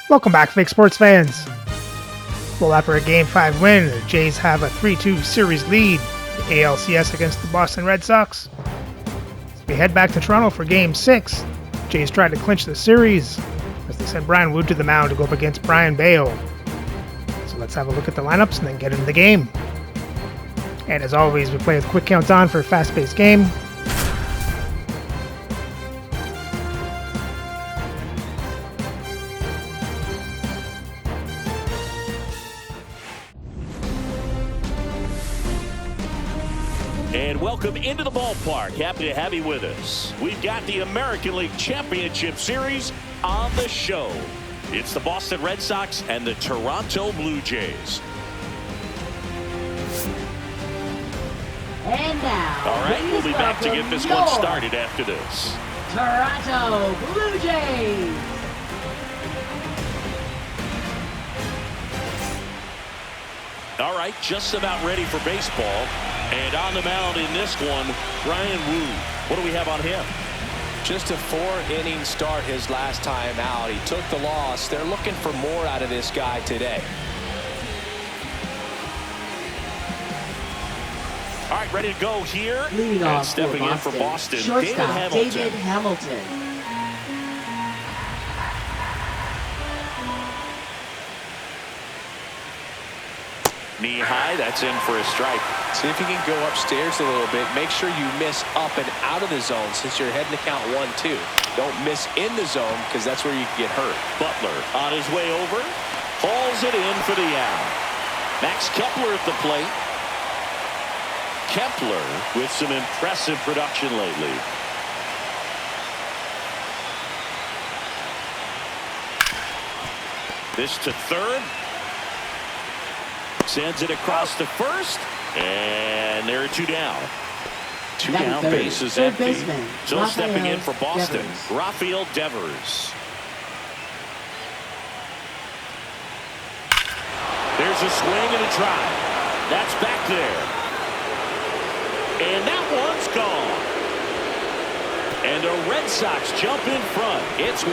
Welcome back, fake sports fans. Well, after a Game 5 win, the Jays have a 3-2 series lead, the ALCS against the Boston Red Sox. As we head back to Toronto for Game 6, Jays tried to clinch the series as they sent Brian Wood to the mound to go up against Brian Bayo. So let's have a look at the lineups and then get into the game. And as always, we play with quick countdown for a fast-paced game. And welcome into the ballpark. Happy to have you with us. We've got the American League Championship Series on the show. It's the Boston Red Sox and the Toronto Blue Jays. And now, all right, we'll be back to get this one started after this. Toronto Blue Jays. All right, just about ready for baseball. And on the mound in this one, Brian Wood. What do we have on him? Just a 4-inning start his last time out. He took the loss. They're looking for more out of this guy today. All right, ready to go here. Leading and off stepping in for Boston, shortstop David Hamilton. Knee high, that's in for a strike. See if you can go upstairs a little bit. Make sure you miss up and out of the zone since you're heading to count 1-2. Don't miss in the zone because that's where you can get hurt. Butler on his way over, hauls it in for the out. Max Kepler at the plate. Kepler with some impressive production lately. This to third. Sends it across to first. And there are two down. Two down, bases empty. So stepping in for Boston, Rafael Devers. There's a swing and a drive. That's back there. And that one's gone. And the Red Sox jump in front. It's 1-0.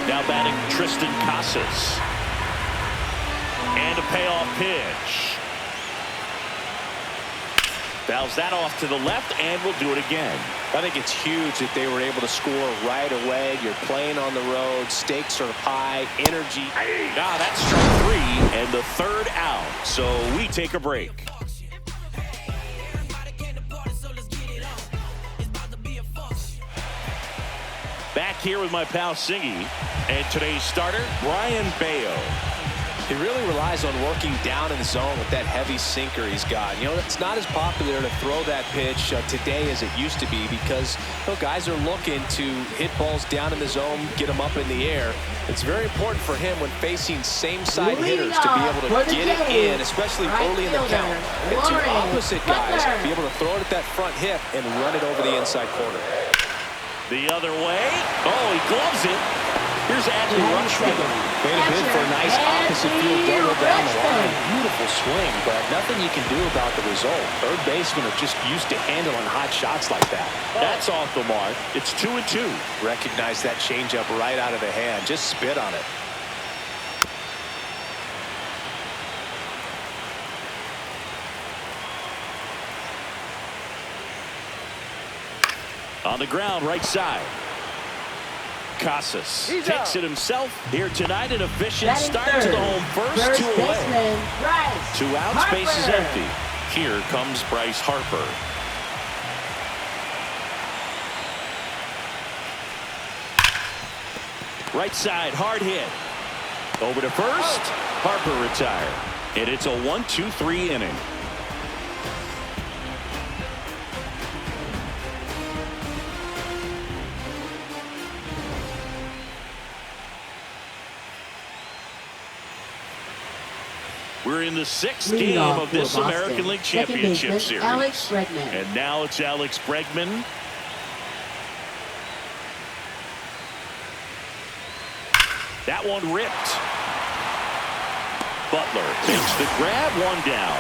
Now batting Tristan Casas. And a payoff pitch. Fouls that off to the left, and we'll do it again. I think it's huge that they were able to score right away. You're playing on the road. Stakes are high. Energy. Now that's strike 3 and the third out. So we take a break. Back here with my pal Singy. And today's starter, Brian Bayo. He really relies on working down in the zone with that heavy sinker he's got. You know, it's not as popular to throw that pitch today as it used to be because guys are looking to hit balls down in the zone, get them up in the air. It's very important for him when facing same-side hitters to be able to get it in, especially early in the count. And to opposite guys, be able to throw it at that front hip and run it over the inside corner. The other way. Oh, he gloves it. Here's Adley Rutschman. Made a bid for a nice opposite field double down the line. Beautiful swing, but nothing you can do about the result. Third basemen are just used to handling hot shots like that. That's off the mark. It's 2-2. Recognize that changeup right out of the hand. Just spit on it. On the ground, right side. Casas takes it himself here tonight. An efficient start to the home first, 2 away. 2 outs, space is empty. Here comes Bryce Harper. Right side, hard hit. Over to first. Harper retired. And it's a 1-2-3 inning. We're in the 6th game of this American League Championship Series. And now it's Alex Bregman. That one ripped. Butler takes the grab, 1 down.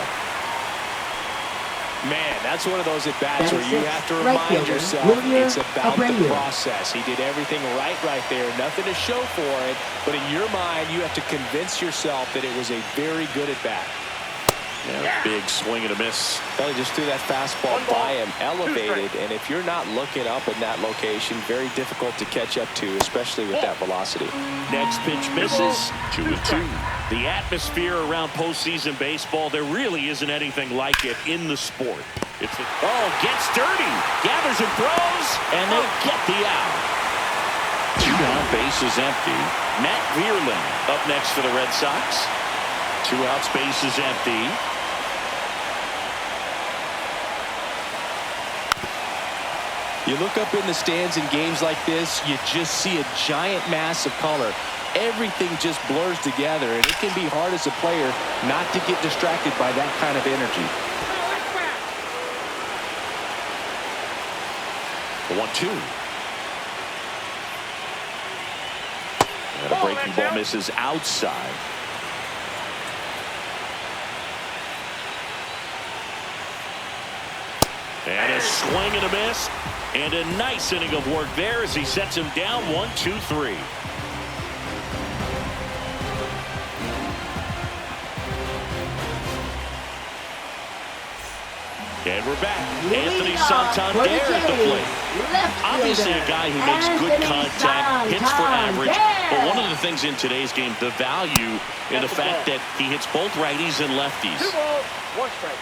Man, that's one of those at-bats where you have to Right remind fielder, yourself William it's about Abreu. the process. He did everything right there. Nothing to show for it. But in your mind, you have to convince yourself that it was a very good at-bat. Yeah, big swing and a miss. He just threw that fastball by him, elevated, and if you're not looking up in that location, very difficult to catch up to, especially with that velocity. Next pitch misses. 2-2. The atmosphere around postseason baseball, there really isn't anything like it in the sport. Gets dirty, gathers and throws, and they get the out. 2 down, bases empty. Matt Vierling up next for the Red Sox. 2 outs, bases empty. You look up in the stands in games like this, you just see a giant mass of color. Everything just blurs together, and it can be hard as a player not to get distracted by that kind of energy. The 1-2. And a breaking ball misses outside. And a swing and a miss. And a nice inning of work there as he sets him down 1-2-3. And we're back. Anthony Santander at the plate. Obviously a guy who makes good contact, hits for average. But one of the things in today's game, the value in the fact that he hits both righties and lefties. 2 balls, 1 strike.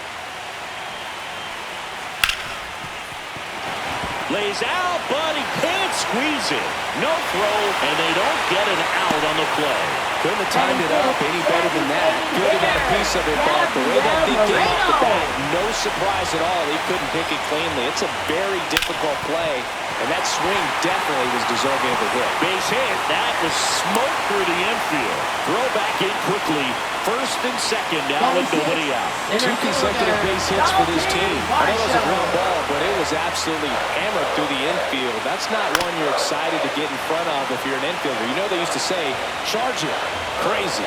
Lays out, but he can't squeeze it. No throw, and they don't get an out on the play. Couldn't have timed it up any better than that. Good to get a piece of it, but the way that thing came off the bat, no surprise at all. He couldn't pick it cleanly. It's a very difficult play, and that swing definitely was deserving of a hit. Base hit. That was smoke through the infield. Throw back in quickly. First and second now with nobody out. 2 consecutive base hits for this team. I know it was a ground ball, but it was absolutely hammered through the infield. That's not one you're excited to get in front of if you're an infielder. You know they used to say, charge it. Crazy.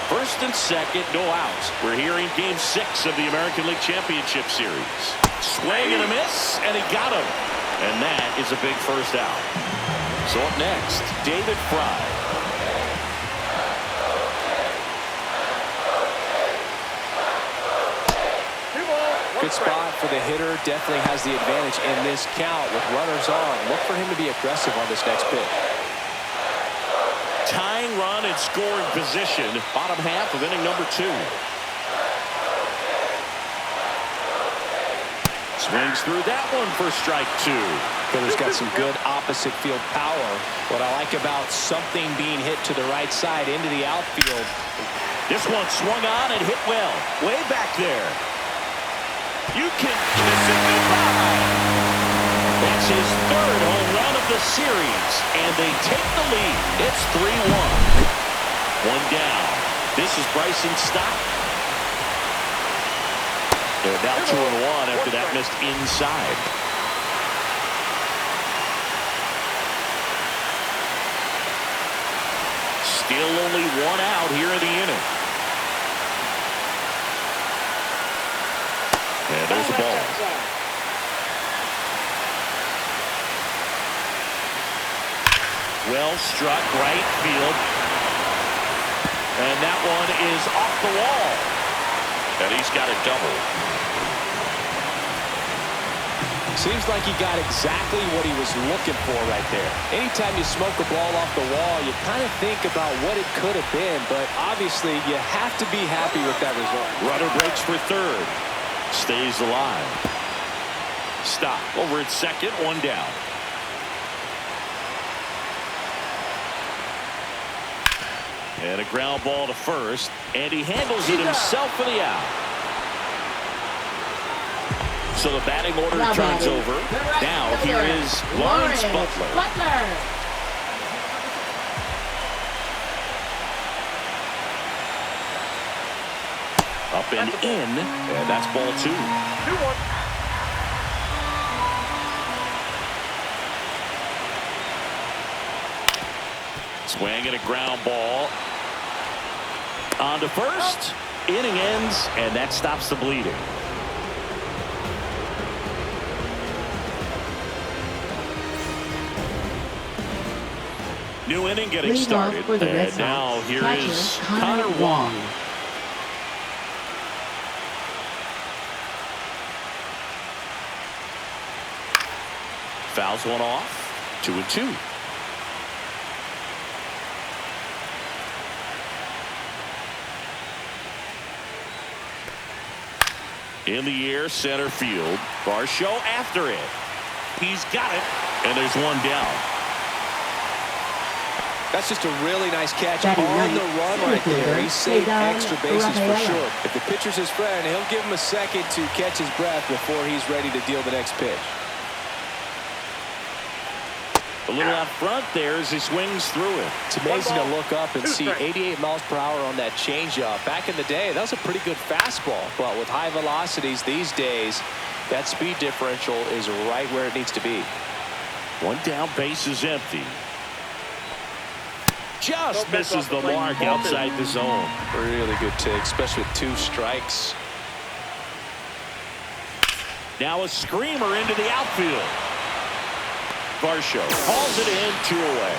First and second, no outs. We're here in Game 6 of the American League Championship Series. Swing and a miss, and he got him. And that is a big first out. So up next, David Fry. Good spot for the hitter. Definitely has the advantage in this count with runners on. Look for him to be aggressive on this next pitch. Tying run and scoring position. Bottom half of inning number 2. Swings through that one for strike 2. Hitter's got some good opposite field power. What I like about something being hit to the right side into the outfield. This one swung on and hit well. Way back there. You can kiss it goodbye. That's his 3rd home run of the series, and they take the lead. It's 3-1. 1 down. This is Bryson Stott. They're now 2-1 after that missed inside. Still only 1 out here in the inning. And there's the ball. Well struck right field. And that one is off the wall. And he's got a double. Seems like he got exactly what he was looking for right there. Anytime you smoke a ball off the wall, you kind of think about what it could have been, but obviously you have to be happy with that result. Runner breaks for 3rd. Stays alive. Stop over at second, 1 down. And a ground ball to first, and he handles it himself for the out. So the batting order turns over. Now here is Lawrence Butler. Up and in, and that's ball 2. 2-1. Swing and a ground ball. On to first. Inning ends, and that stops the bleeding. New inning getting started. And now here is Connor Wong. Fouls one off. 2-2. In the air, center field. Varsho after it. He's got it, and there's one down. That's just a really nice catch on the run right there. He saved extra bases for sure. If the pitcher's his friend, he'll give him a second to catch his breath before he's ready to deal the next pitch. A little out front there as he swings through it. It's amazing to look up and see 88 miles per hour on that changeup. Back in the day, that was a pretty good fastball. But with high velocities these days, that speed differential is right where it needs to be. One down, base is empty. Just misses the mark outside the zone. Really good take, especially with 2 strikes. Now a screamer into the outfield. Varsho hauls it in, 2 away.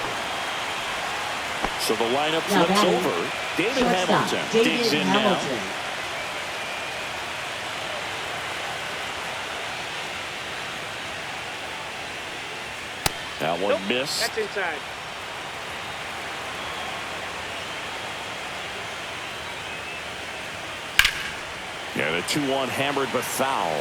So the lineup flips over. David Hamilton digs in now. That one missed. That's inside. And a 2-1 hammered but foul.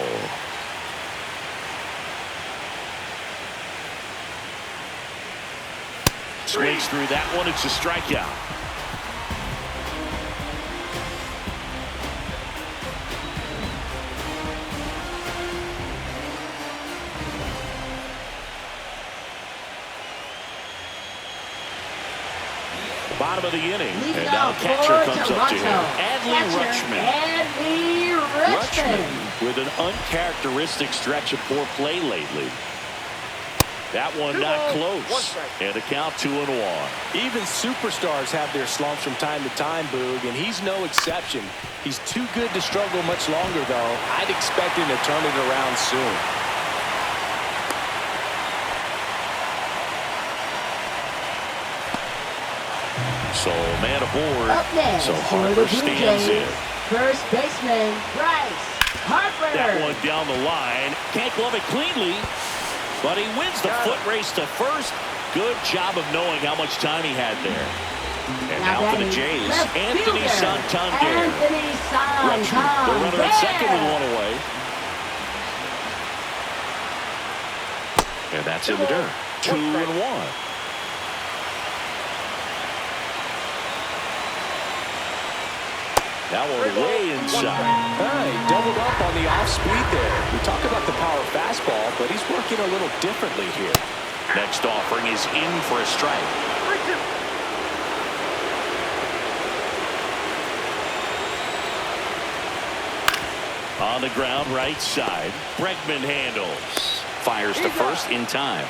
Swings through that one. It's a strikeout. Bottom of the inning. And now catcher comes up to him. Adley Rutschman. With an uncharacteristic stretch of poor play lately. That one not close. And a count 2-1. Even superstars have their slumps from time to time, Boog, and he's no exception. He's too good to struggle much longer, though. I'd expect him to turn it around soon. So man aboard. Up next, so Harper stands in. First baseman Bryce Harper. That one down the line. Can't glove it cleanly, but he wins the foot race to first. Good job of knowing how much time he had there. And now for the Jays, Anthony Santander. The runner at second with 1 away. And that's in the dirt. 2-1. That one way inside. He doubled up on the off speed there. We talk about the power fastball, but he's working a little differently here. Next offering is in for a strike. On the ground, right side. Bregman handles. Fires to first in time.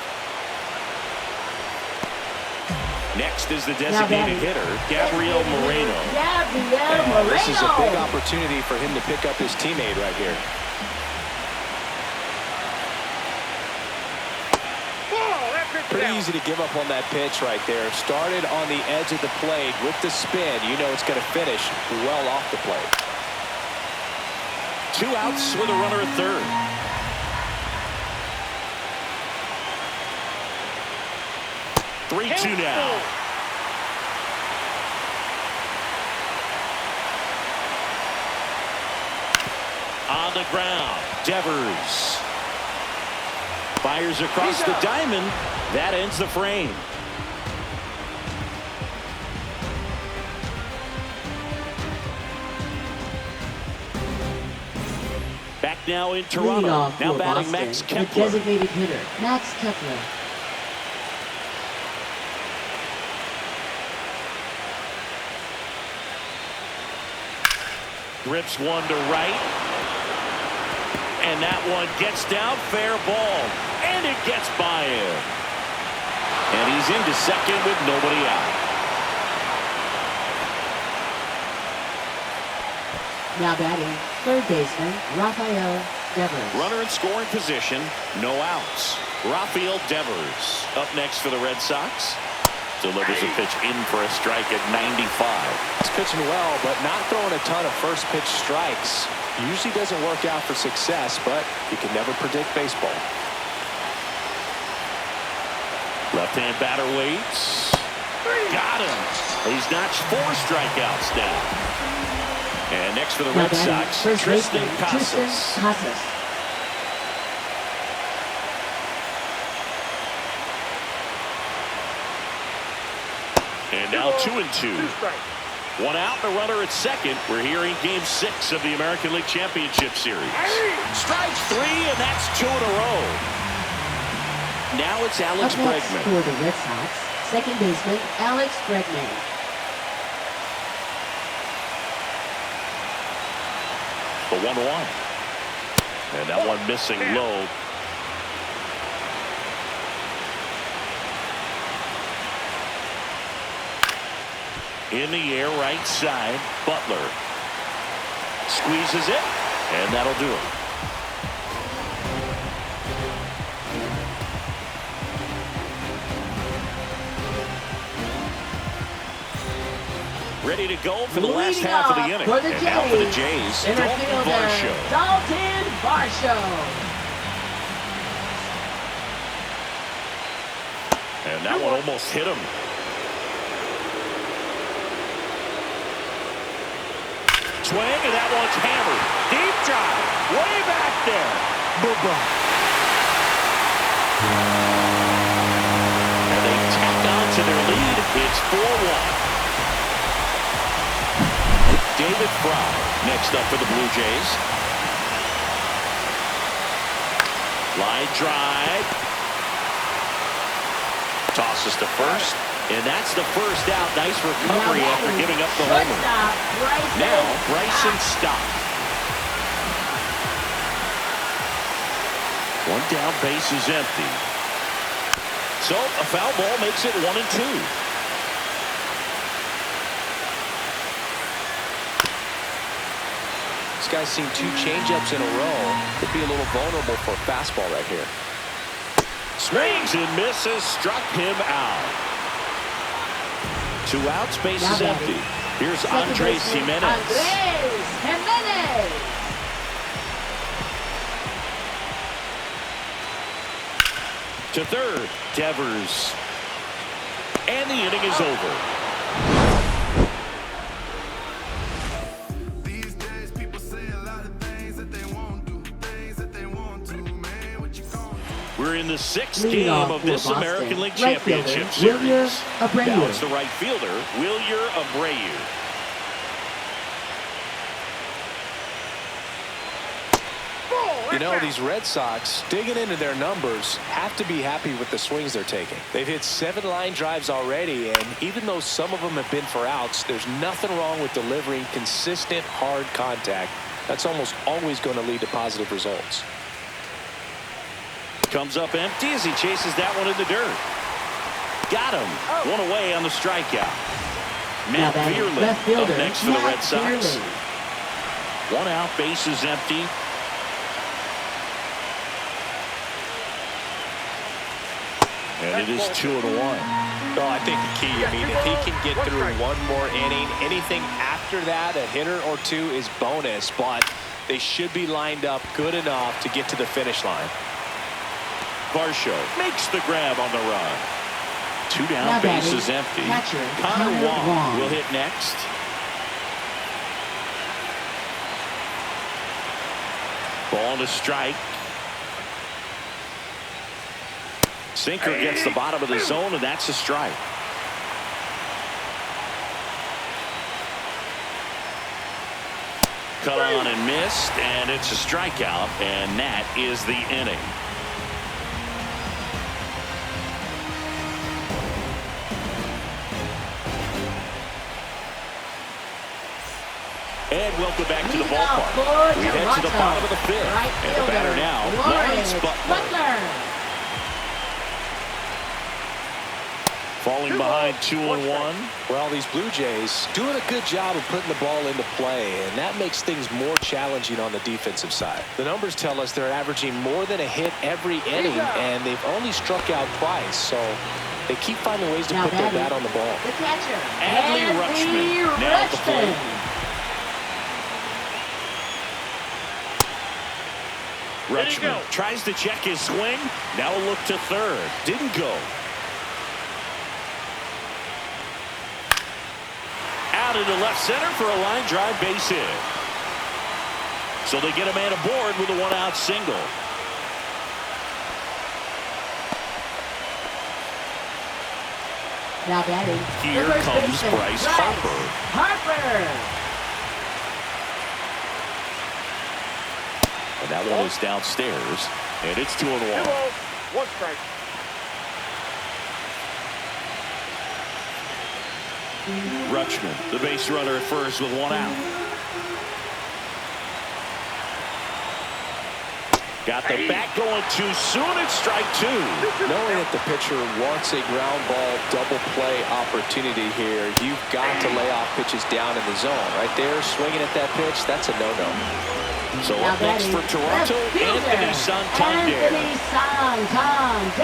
Next is the designated hitter, Gabriel Moreno. This is a big opportunity for him to pick up his teammate right here. Pretty easy to give up on that pitch right there. Started on the edge of the plate with the spin. You know it's going to finish well off the plate. 2 outs with a runner at third. Three-two now. On the ground, Devers fires across the diamond. That ends the frame. Back now in Toronto. Now batting Max Kepler. Designated hitter Max Kepler. Rips one to right. And that one gets down. Fair ball. And it gets by him. And he's into second with nobody out. Now batting, third baseman, Rafael Devers. Runner in scoring position, no outs. Rafael Devers up next for the Red Sox. Delivers a pitch in for a strike at 95. He's pitching well, but not throwing a ton of first pitch strikes. Usually doesn't work out for success, but you can never predict baseball. Left-hand batter waits. Got him. He's notched 4 strikeouts now. And next for the Red Sox, Tristan Casas. And now 2-2. 1 out, the runner at second. We're here in Game 6 of the American League Championship Series. Strike 3, and that's 2 in a row. Now it's Alex Bregman. For the Red Sox, second baseman Alex Bregman. The 1-1. And that one missing low. In the air, right side, Butler. Squeezes it, and that'll do it. Ready to go for the last half of the inning. And now for the Jays, Dalton Varsho. Dalton Varsho. And that one almost hit him. Swing, and that one's hammered. Deep drive, way back there. Boom. And they tack on to their lead. It's 4-1. David Fry next up for the Blue Jays. Line drive. Tosses to first. And that's the first out. Nice recovery after giving up the homer. Now Bryson Stott. 1 down, base is empty. So a foul ball makes it 1-2. This guy's seen 2 changeups in a row. Could be a little vulnerable for a fastball right here. Swings and misses, struck him out. 2 outs, base is empty. Here's Andres Jimenez. Andres Jimenez. To third, Devers. And the inning is over. We're in the 6th game of this American League Championship Series. Now it's the right fielder, Wilyer Abreu. You know, these Red Sox, digging into their numbers, have to be happy with the swings they're taking. They've hit 7 line drives already, and even though some of them have been for outs, there's nothing wrong with delivering consistent, hard contact. That's almost always going to lead to positive results. Comes up empty as he chases that one in the dirt. Got him. 1 away on the strikeout. Matt Vierling up next for the Red Sox. 1 out, base is empty. And it is 2-1. Well, I think the key, I mean, if he can get through 1 more inning, anything after that, a hitter or 2 is bonus, but they should be lined up good enough to get to the finish line. Varsho makes the grab on the run. 2 down, base is empty. Connor Wong will hit next. Ball to strike. Sinker gets the bottom of the zone, and that's a strike. Cut on and missed, and it's a strikeout, and that is the inning. And welcome back to the ballpark. We head to the bottom of the 5th, and the batter now, Lawrence Butler. Falling behind 2-1. Well, these Blue Jays doing a good job of putting the ball into play, and that makes things more challenging on the defensive side. The numbers tell us they're averaging more than a hit every inning, and they've only struck out twice, so they keep finding ways to put their bat on the ball. The catcher, Adley Rutschman now at the plate. Rutschman tries to check his swing. Now a look to third. Didn't go. Out into left center for a line drive base hit. So they get a man aboard with a one-out single. Now batting. Here comes Bryce Harper. And that one is downstairs, and it's 2-1. 1 strike. Rutschman, the base runner at first with 1 out. Got the bat going too soon. It's strike 2. Knowing that the pitcher wants a ground ball double play opportunity here, you've got to lay off pitches down in the zone. Right there, swinging at that pitch, that's a no-no. So up next for Toronto, Anthony Santander. Anthony Santander.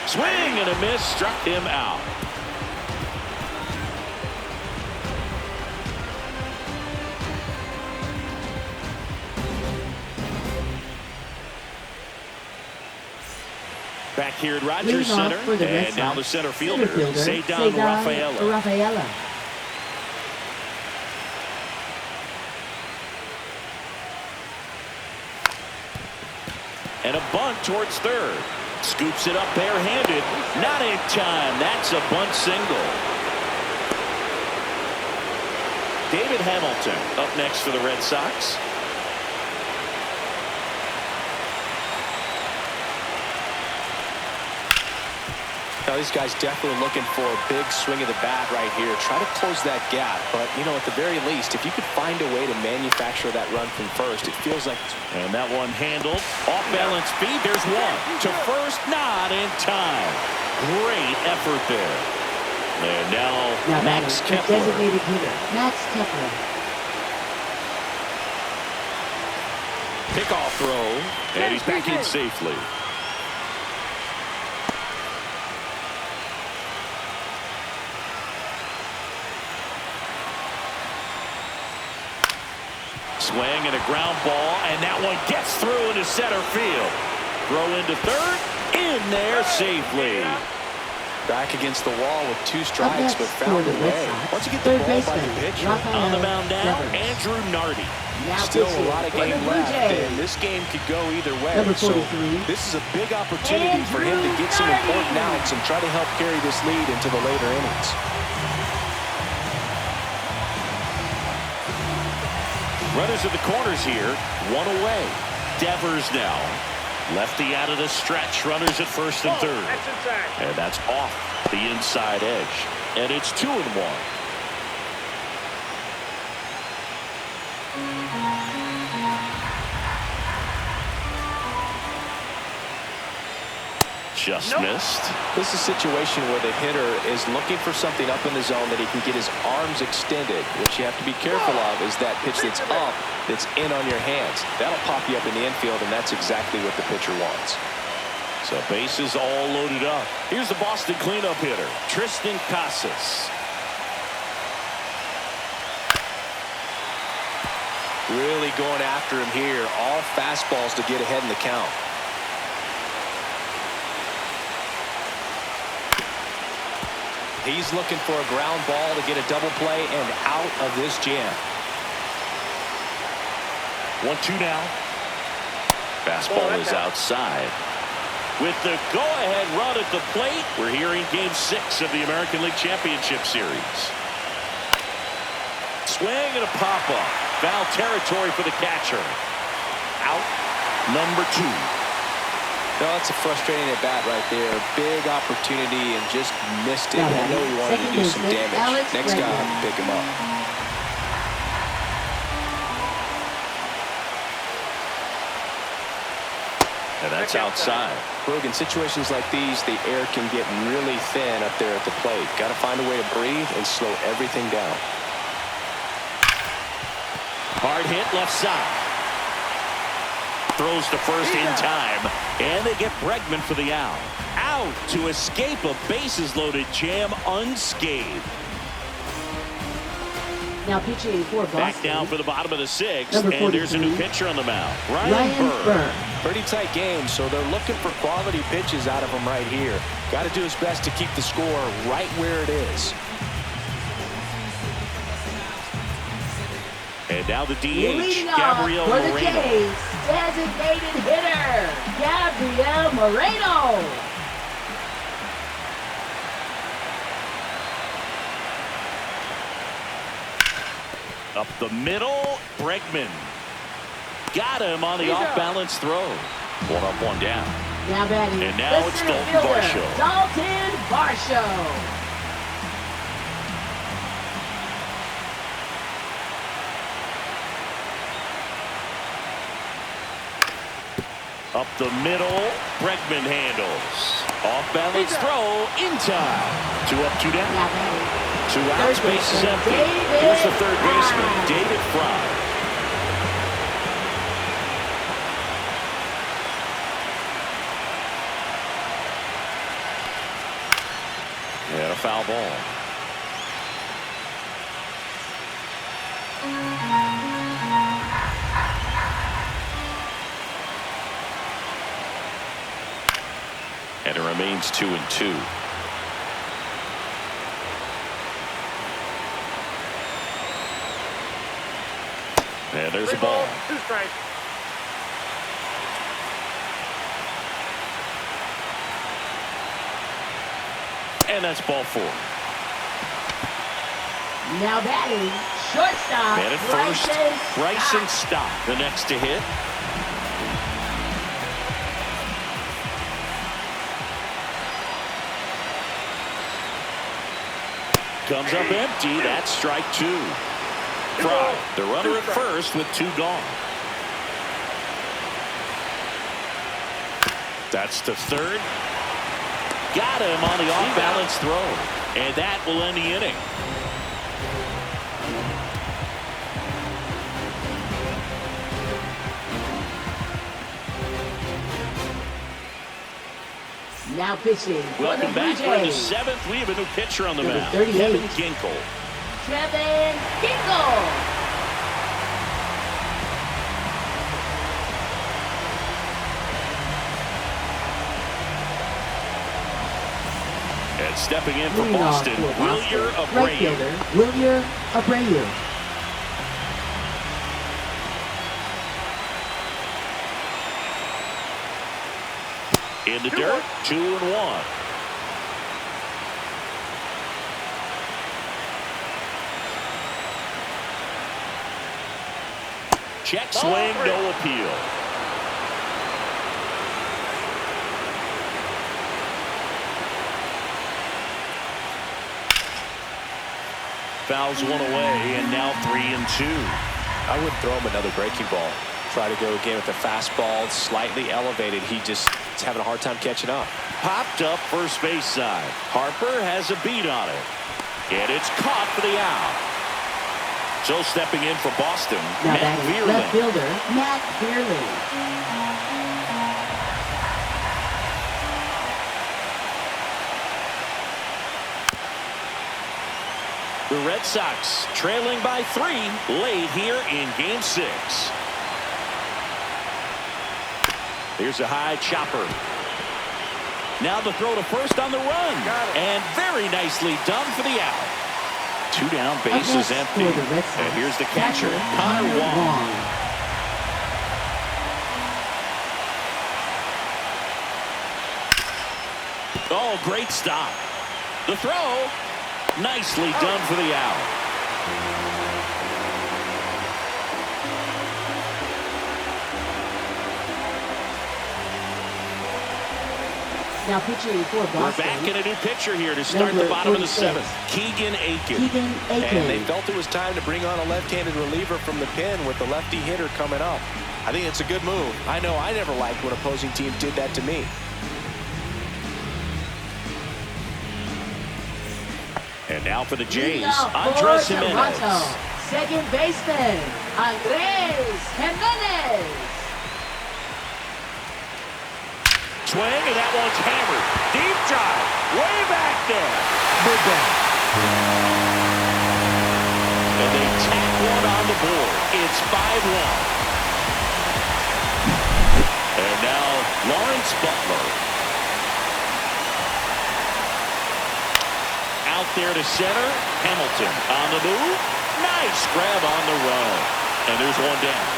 Swing and a miss, struck him out. Back here at Rogers Center, and now the center fielder, Cedar Rafaela. And a bunt towards third. Scoops it up barehanded. Not in time. That's a bunt single. David Hamilton up next for the Red Sox. Now, these guys definitely looking for a big swing of the bat right here. Try to close that gap. But, you know, at the very least, if you could find a way to manufacture that run from first, it feels like... And that one handled. Off-balance speed. There's one. To first, not in time. Great effort there. And now Max Kepler. Designated hitter, Max Kepler. Pickoff throw. And he's back in safely. Swing and a ground ball, and that one gets through into center field. Throw into third, in there safely. Back against the wall with 2 strikes, but found a way. Once you get the ball by the pitcher. On the mound now, Andrew Nardi. Still a lot of game left, and this game could go either way. So this is a big opportunity for him to get some important outs and try to help carry this lead into the later innings. Runners at the corners here, 1 away. Devers now. Lefty out of the stretch. Runners at first and third. And that's off the inside edge. And it's 2-1. Just missed. This is a situation where the hitter is looking for something up in the zone that he can get his arms extended. What you have to be careful of is that pitch that's up, that's in on your hands. That'll pop you up in the infield, and that's exactly what the pitcher wants. So bases all loaded up. Here's the Boston cleanup hitter, Tristan Casas. Really going after him here. All fastballs to get ahead in the count. He's looking for a ground ball to get a double play and out of this jam. 1-2 now. Fastball is outside. With the go-ahead run at the plate, we're here in Game 6 of the American League Championship Series. Swing and a pop-up. Foul territory for the catcher. Out number 2. No, that's a frustrating at bat right there. Big opportunity and just missed it. I know he wanted to do some damage. Next guy will pick him up. And that's outside. Look, in situations like these, the air can get really thin up there at the plate. Got to find a way to breathe and slow everything down. Hard hit left side. Throws to first in time. And they get Bregman for the out. Out to escape a bases-loaded jam unscathed. Now pitching for Boston. Back down for the bottom of the sixth. Number And there's a new 43. pitcher on the mound. Ryan Burr. Pretty tight game, so they're looking for quality pitches out of him right here. Got to do his best to keep the score right where it is. And now the DH, Leading off Gabriel for the Moreno. Jays, designated hitter, Gabriel Moreno. Up the middle, Bregman. Got him on the off-balance throw. One up, one down. Now batting, And now the it's center Dalton fielder, Varsho. Dalton Varsho. Up the middle, Bregman handles. Off-balance throw in time. 2 up, 2 down. Now batting, 2 outs, Third base is baseman, empty. David Here's the third baseman, Fry. David Fry. And a foul ball. And it remains 2-2. And there's a ball. 2 strikes. And that's ball 4. now batting, shortstop, Man at first, Bryson Stott. Stott, the next to hit. Comes up empty. That's strike 2. Fry, the runner at first with 2 gone. That's the third. Got him on the off-balance throw. And that will end the inning. Now pitching for Welcome the back. Blue We're in the Jays, 7th. We have a new pitcher on the Number mound. 38. Kevin Ginkel. Kevin Ginkel. And stepping in for Leading off Boston, for Boston, Wilyer right Abreu. fielder, Wilyer Abreu. In the dirt, 2-1. Check swing, no appeal. Fouls one away, and now 3-2. I wouldn't throw him another breaking ball. Try to go again with the fastball, slightly elevated. He's having a hard time catching up. Popped up first base side. Harper has a beat on it. And it's caught for the out. So stepping in for Boston, Now Matt batting, Vierling. left fielder, Matt Vierling. The Red Sox trailing by 3 late here in Game 6. Here's a high chopper. Now the throw to first on the run. And very nicely done for the out. 2 down, bases empty. And here's the catcher, Connor Wong. Oh, great stop. The throw, nicely done for the out. Now pitching for We're Boston, back in a new pitcher here to start Number the bottom of the 46. 7th. Keegan Aiken. Keegan And they Aiken. felt it was time to bring on a left-handed reliever from the pen with the lefty hitter coming up. I think it's a good move. I know I never liked when opposing teams did that to me. And now for the Jays, Andres Jimenez. Second baseman, Andres Jimenez. Swing, and that one's hammered. Deep drive, way back there. Good down. And they tack one on the board. It's 5-1. And now Lawrence Butler. Out there to center. Hamilton on the move. Nice grab on the run. And there's one down.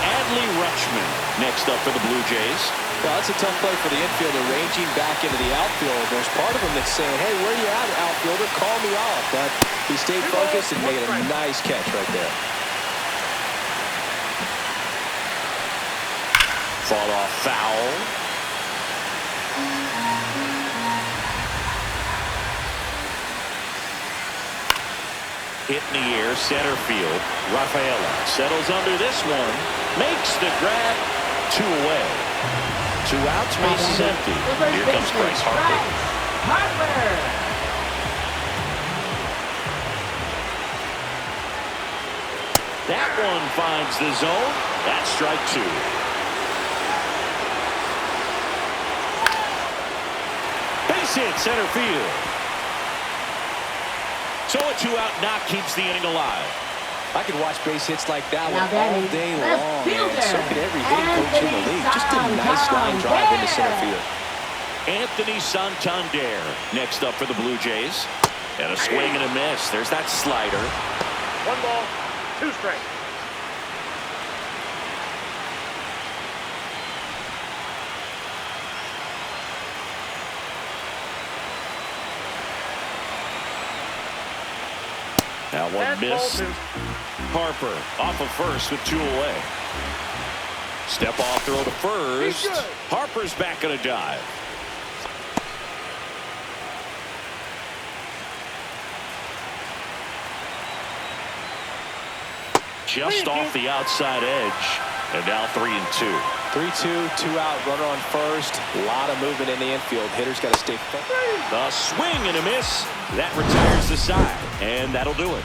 Adley Rutschman next up for the Blue Jays. Well, that's a tough play for the infielder, ranging back into the outfield. There's part of him that's saying, hey, where you at, outfielder? Call me off. But he stayed focused and made a nice catch right there. Fall off foul. Hit in the air, center field. Rafaela settles under this one. Makes the grab. 2 away. 2 outs, base is empty. Here comes Bryce Harper. That one finds the zone. That's strike 2. Base hit, center field. So a 2-out knock keeps the inning alive. I could watch base hits like that one Now all day long. And so could every hitting coach in the league. Just a nice line drive into center field. Anthony Santander next up for the Blue Jays. And a swing and a miss. There's that slider. 1 ball, 2 strikes. Now one miss. Harper off of first with 2 away. Step off throw to first. Harper's back on a dive. Just off the outside edge. And now 3-2. 3-2, 2 out, runner on first. A lot of movement in the infield. Hitters got to stay focused. The swing and a miss. That retires the side. And that'll do it.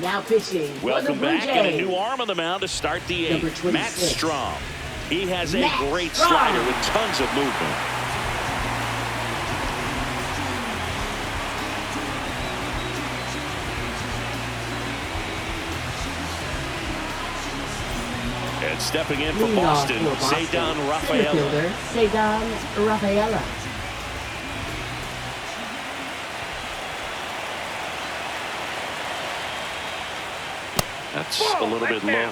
Now pitching. Welcome back, and a new arm on the mound to start the 8th. Matt Strom. He has a great slider with tons of movement. And stepping in for Boston, Ceddanne Rafaela. Ceddanne Rafaela. That's a little bit low.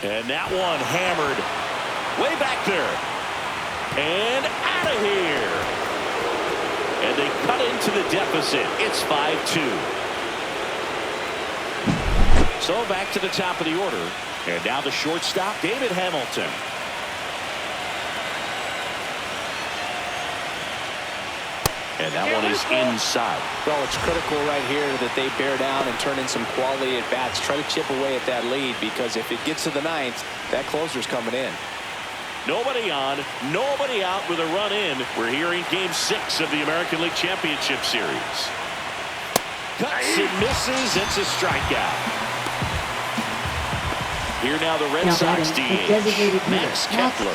And that one hammered way back there. And out of here. And they cut into the deficit. It's 5-2. So back to the top of the order. And now the shortstop, David Hamilton. And that one is inside. Well, it's critical right here that they bear down and turn in some quality at bats. Try to chip away at that lead, because if it gets to the 9th, that closer's coming in. Nobody on, nobody out with a run in. We're here in Game 6 of the American League Championship Series. Cuts and misses. It's a strikeout. Here now the Red Sox DH, Max Kepler.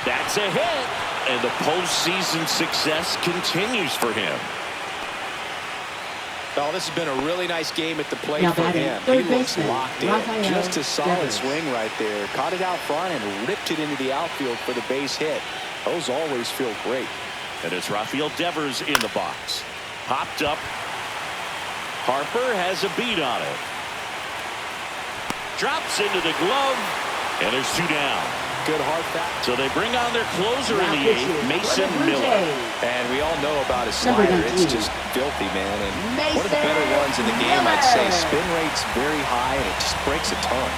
That's a hit, and the postseason success continues for him. Oh, this has been a really nice game at the plate for him. He looks locked in. Just a solid swing right there. Caught it out front and ripped it into the outfield for the base hit. Those always feel great. And it's Rafael Devers in the box. Popped up. Harper has a beat on it. Drops into the glove. And there's 2 down. Good hard foul. So they bring on their closer in the 8th, Mason Miller. And we all know about his slider. It's just filthy, man. And one of the better ones in the game, I'd say. Spin rate's very high, and it just breaks a ton.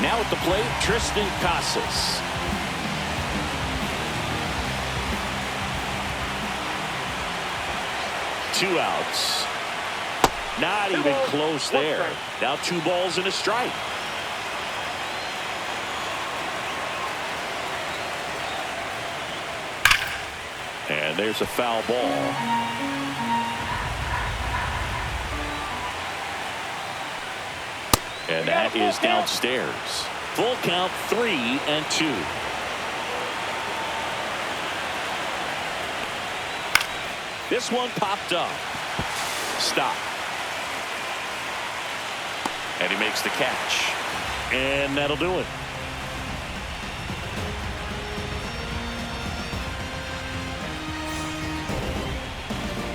Now at the plate, Tristan Casas. Two outs. Not even close there. Now 2 balls and a strike. And there's a foul ball. And that is downstairs. Full count, 3-2. This one popped up. Stop. And he makes the catch. And that'll do it.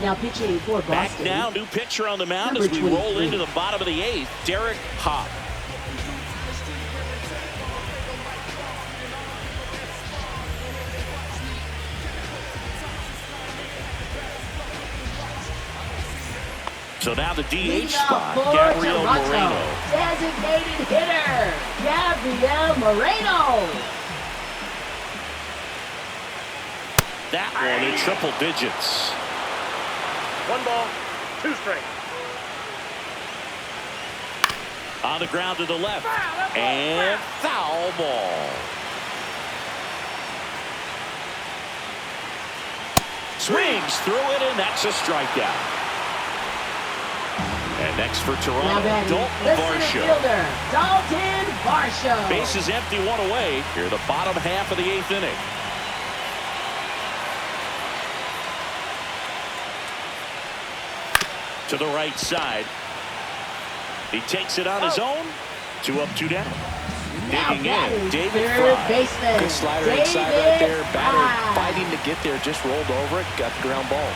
Now pitching for Boston. Back now, new pitcher on the mound as we roll into the bottom of the 8th, Derek Hopp. So now the DH spot, Gabriel Moreno. Designated hitter, Gabriel Moreno. That one in triple digits. 1 ball, 2 strikes. On the ground to the left. And foul ball. Swings through it, and that's a strikeout. And next for Toronto, Dalton Varsho. Dalton Varsho. Bases empty, 1 away. Here the bottom half of the 8th inning. To the right side. He takes it on his own. 2 up, 2 down. Digging in, David Fry. Good slider inside right there. Batter fighting to get there, just rolled over it, got the ground ball.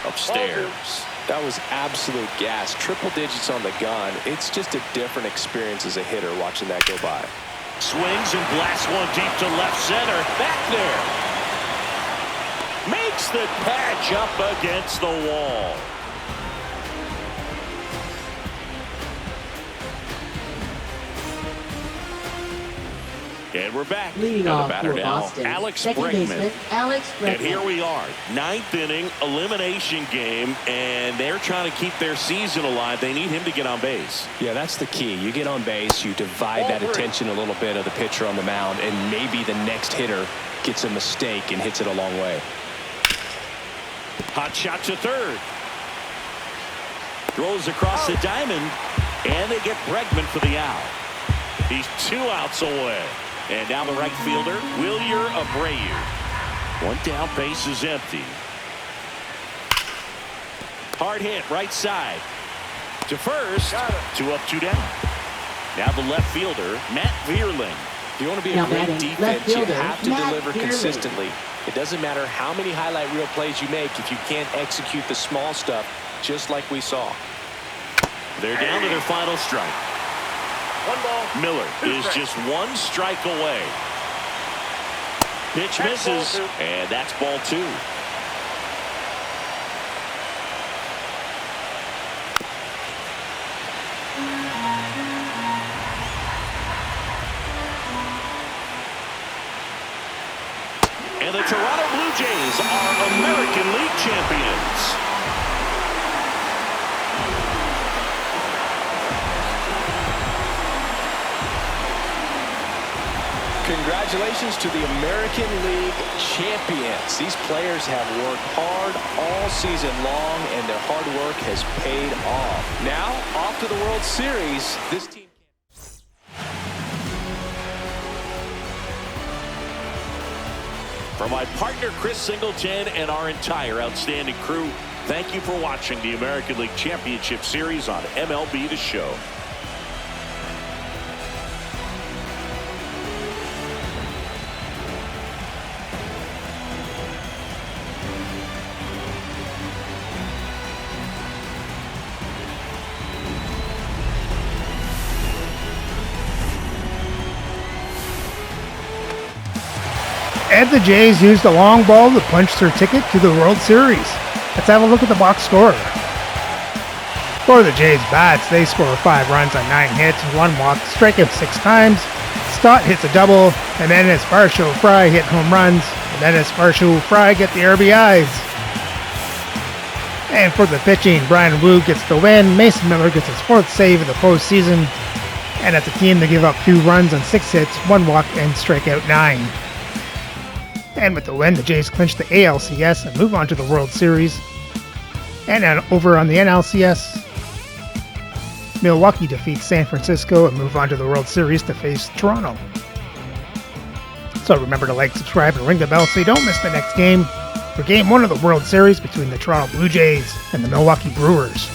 Upstairs. That was absolute gas. Triple digits on the gun. It's just a different experience as a hitter watching that go by. Swings and blasts one deep to left center. Back there. Makes the catch up against the wall. And we're back. Leading the off batter for now, Boston. Alex Second Bregman. baseman, Alex Bregman. And here we are, 9th inning elimination game, and they're trying to keep their season alive. They need him to get on base. Yeah, that's the key. You get on base, you divide that attention a little bit of the pitcher on the mound, and maybe the next hitter gets a mistake and hits it a long way. Hot shot to third. Throws across the diamond, and they get Bregman for the out. He's 2 outs away. And down the right fielder, Wilyer Abreu. 1 down, base is empty. Hard hit, right side. To first, 2 up, 2 down. Now the left fielder, Matt Vierling. If you want to be a great defense, you have to deliver consistently. It doesn't matter how many highlight reel plays you make if you can't execute the small stuff, just like we saw. They're down to their final strike. 1 ball. Miller is just 1 strike away. Pitch misses, and that's ball 2. And the Toronto Blue Jays are American League champions. Congratulations to the American League champions. These players have worked hard all season long, and their hard work has paid off. Now, off to the World Series. This team. For my partner, Chris Singleton, and our entire outstanding crew, thank you for watching the American League Championship Series on MLB The Show. And the Jays used a long ball to punch their ticket to the World Series. Let's have a look at the box score. For the Jays bats, they score 5 runs on 9 hits, 1 walk, strike out 6 times. Stott hits a double, and then Esparcio Fry hit home runs, and then Esparcio Fry get the RBIs. And for the pitching, Brian Wu gets the win, Mason Miller gets his 4th save of the postseason, and as a team they give up 2 runs on 6 hits, 1 walk, and strike out 9. And with the win, the Jays clinch the ALCS and move on to the World Series. And then over on the NLCS, Milwaukee defeats San Francisco and move on to the World Series to face Toronto. So remember to like, subscribe, and ring the bell so you don't miss the next game for Game 1 of the World Series between the Toronto Blue Jays and the Milwaukee Brewers.